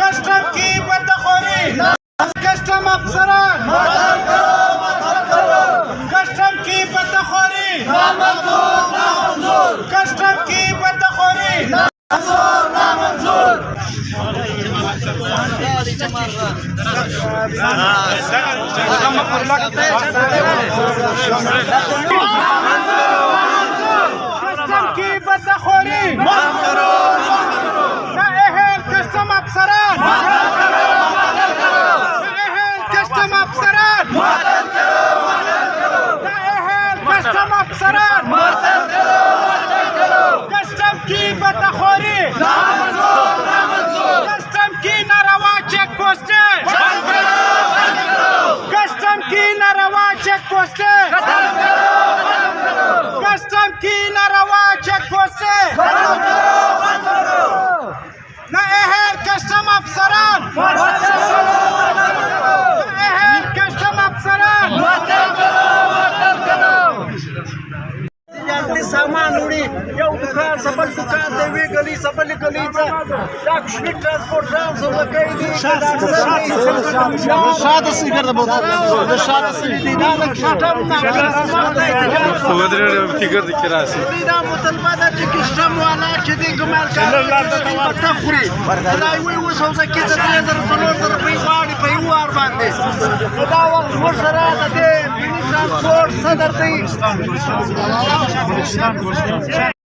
custom की बदखोरी, custom अफसरान, custom की बदखोरी, कस्टम की बदखोरी, कस्टम की बदखोरी, कस्टम अफसरान, कस्टम अफसरान, कस्टम अफसरान, कस्टम की बदखोरी, कस्टम की नारवा चेक पोस्टें, कस्टम की नारवा चेक पोस्टें, कस्टम की नारवा चेक पोस्टें, कस्टम अफसरान, कस्टम अफसरान, सामान उडी येऊ दुकान सबल दुकान देवी गली सबल गलीचा लक्ष्मी ट्रांसपोर्ट राम सब कैदी शाद सिगर शाद सिगर खटम सोदरे फिगर दिखरासी दा मुतलबादा चिकिस्टम वाला चिदी गुमार का तखरी रायवी वसौसा किच 3000 रुपये वाडी पे वार बांधे दा वसरा दे ट्रांसपोर्ट सदर